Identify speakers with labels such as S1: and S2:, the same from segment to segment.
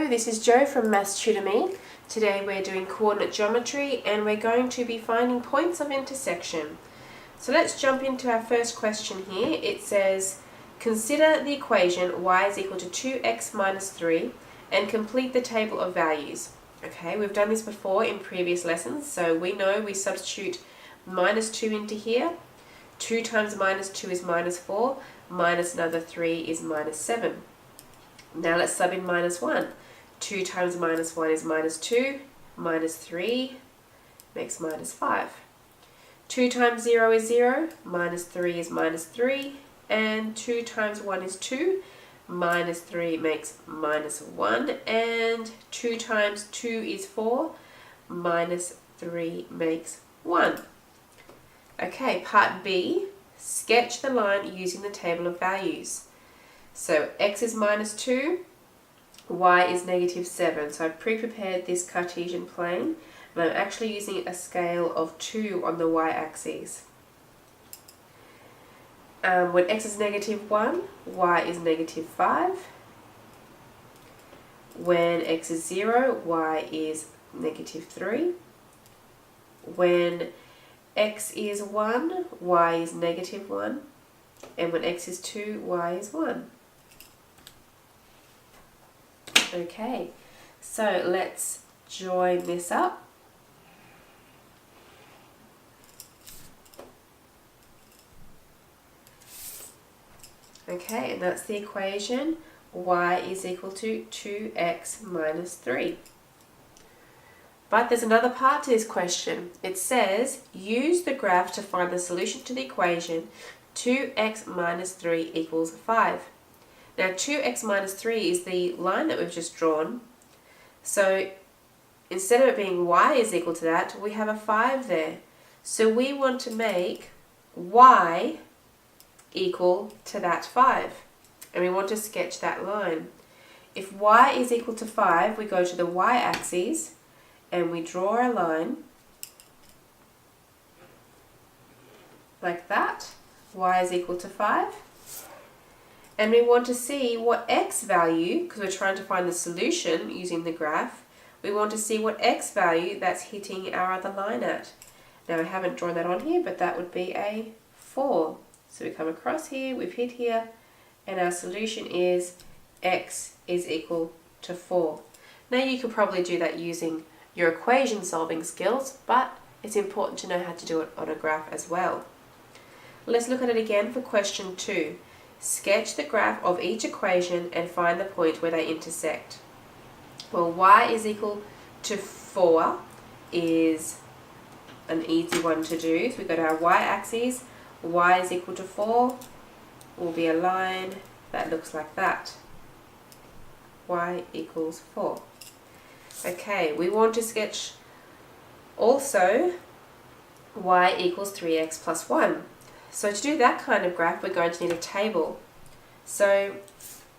S1: Hello, this is Jo from Maths Tutor Me. Today we're doing coordinate geometry and we're going to be finding points of intersection. So let's jump into our first question here. It says, consider the equation y is equal to 2x minus 3 and complete the table of values. Okay, we've done this before in previous lessons, so we know we substitute minus 2 into here. 2 times minus 2 is minus 4, minus another 3 is minus 7. Now let's sub in minus 1. 2 times minus 1 is minus 2, minus 3 makes minus 5. 2 times 0 is 0, minus 3 is minus 3, and 2 times 1 is 2, minus 3 makes minus 1, and 2 times 2 is 4, minus 3 makes 1. Okay, part B, sketch the line using the table of values. So x is minus 2, y is negative 7. So I've pre-prepared this Cartesian plane and I'm actually using a scale of 2 on the y-axis. When x is negative 1, y is negative 5. When x is 0, y is negative 3. When x is 1, y is negative 1. And when x is 2, y is 1. Okay, so let's join this up. Okay, and that's the equation y is equal to 2x minus 3. But there's another part to this question. It says, use the graph to find the solution to the equation 2x minus 3 equals 5. Now 2x minus 3 is the line that we've just drawn. So instead of it being y is equal to that, we have a 5 there. So we want to make y equal to that 5. And we want to sketch that line. If y is equal to 5, we go to the y-axis and we draw a line like that. Y is equal to 5. And we want to see what x value, because we're trying to find the solution using the graph, we want to see what x value that's hitting our other line at. Now I haven't drawn that on here, but that would be a 4. So we come across here, we've hit here, and our solution is x is equal to 4. Now you could probably do that using your equation solving skills, but it's important to know how to do it on a graph as well. Let's look at it again for question 2. Sketch the graph of each equation and find the point where they intersect. Well, y is equal to 4 is an easy one to do. So we go to our y-axis, y is equal to 4 will be a line that looks like that. Y equals 4. Okay, we want to sketch also y equals 3x plus 1. So to do that kind of graph, we're going to need a table. So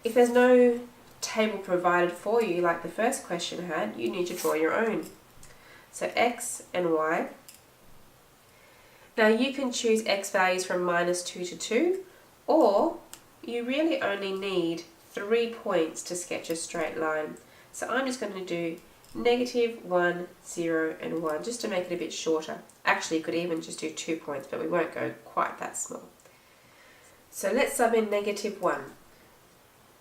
S1: if there's no table provided for you, like the first question had, you need to draw your own. So x and y. Now you can choose x values from minus 2 to 2, or you really only need 3 points to sketch a straight line. So I'm just going to do negative 1, 0, and 1, just to make it a bit shorter. Actually, you could even just do 2 points, but we won't go quite that small. So let's sub in negative 1.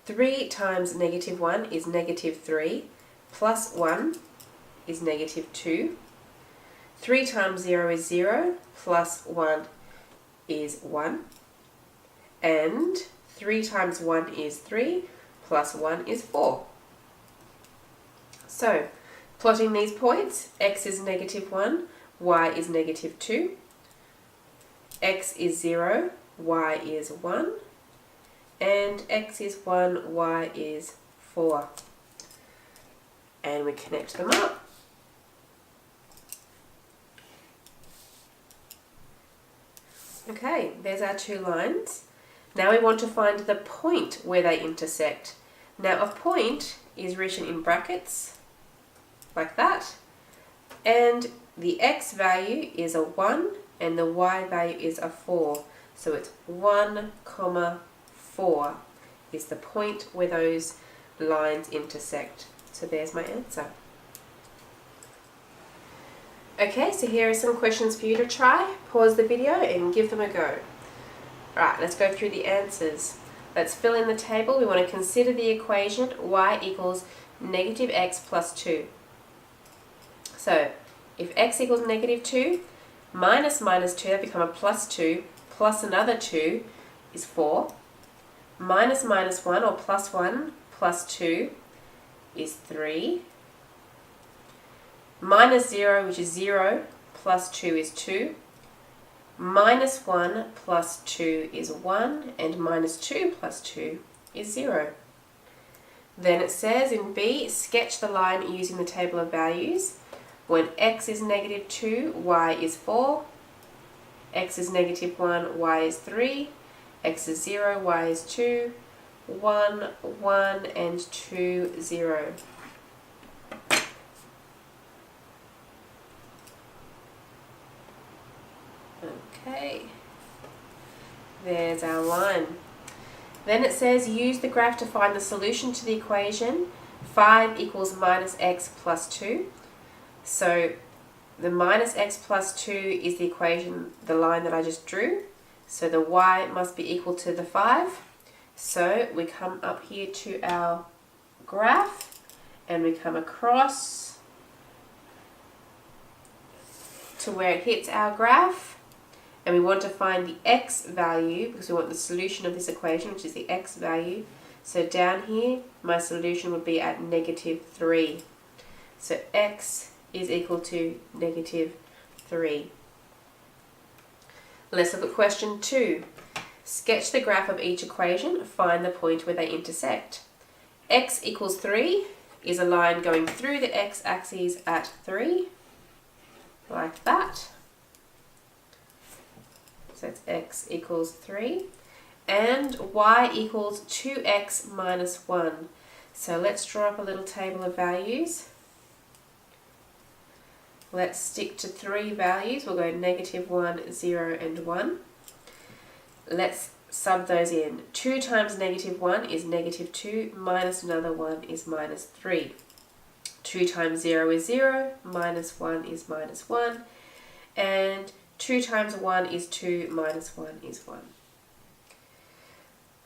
S1: 3 times negative 1 is negative 3, plus 1 is negative 2. 3 times 0 is 0, plus 1 is 1. And 3 times 1 is 3, plus 1 is 4. So, plotting these points, x is negative 1, y is negative 2, x is 0, y is 1, and x is 1, y is 4. And we connect them up. Okay, there's our 2 lines. Now we want to find the point where they intersect. Now a point is written in brackets, like that, and the x value is a 1 and the y value is a 4. So it's 1, 4 is the point where those lines intersect. So there's my answer. Okay, so here are some questions for you to try. Pause the video and give them a go. Right, let's go through the answers. Let's fill in the table. We want to consider the equation y equals negative x plus 2. So, if x equals negative 2, minus 2, that become a plus 2, plus another 2 is 4. Minus 1 or plus 1 plus 2 is 3. Minus 0, which is 0, plus 2 is 2. Minus 1 plus 2 is 1, and minus 2 plus 2 is 0. Then it says in B, sketch the line using the table of values. When x is negative 2, y is 4. X is negative 1, y is 3. X is 0, y is 2. 1, 1, and 2, 0. Okay, there's our line. Then it says use the graph to find the solution to the equation 5 equals minus x plus 2. So the minus x plus 2 is the equation, the line that I just drew. So the y must be equal to the 5. So we come up here to our graph and we come across to where it hits our graph. And we want to find the x value because we want the solution of this equation, which is the x value. So down here, my solution would be at negative 3. So x is equal to negative 3. Let's look at question 2. Sketch the graph of each equation. Find the point where they intersect. X equals 3 is a line going through the x-axis at 3, like that. So it's x equals 3. And y equals 2x minus 1. So let's draw up a little table of values. Let's stick to 3 values. We'll go negative 1, 0, and 1. Let's sub those in. 2 times negative 1 is negative 2, minus another 1 is minus 3. 2 times 0 is 0, minus 1 is minus 1. And 2 times 1 is 2, minus 1 is 1.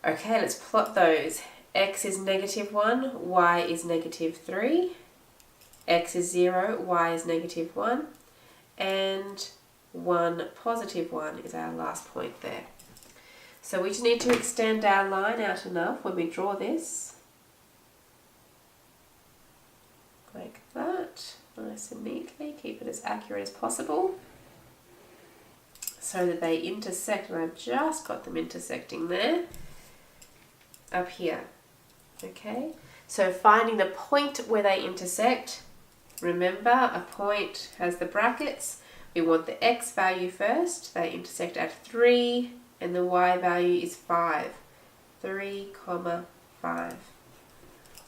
S1: Okay, let's plot those. X is negative 1, y is negative 3. X is 0, y is negative 1. And 1, positive 1 is our last point there. So we just need to extend our line out enough when we draw this. Like that. Nice and neatly. Keep it as accurate as possible. So that they intersect, and I've just got them intersecting there, up here. Okay, so finding the point where they intersect, remember a point has the brackets, we want the x value first, they intersect at 3, and the y value is 5. 3, 5.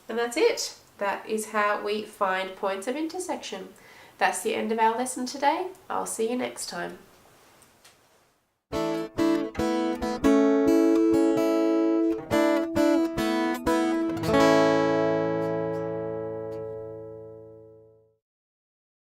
S1: And that's it. That is how we find points of intersection. That's the end of our lesson today. I'll see you next time.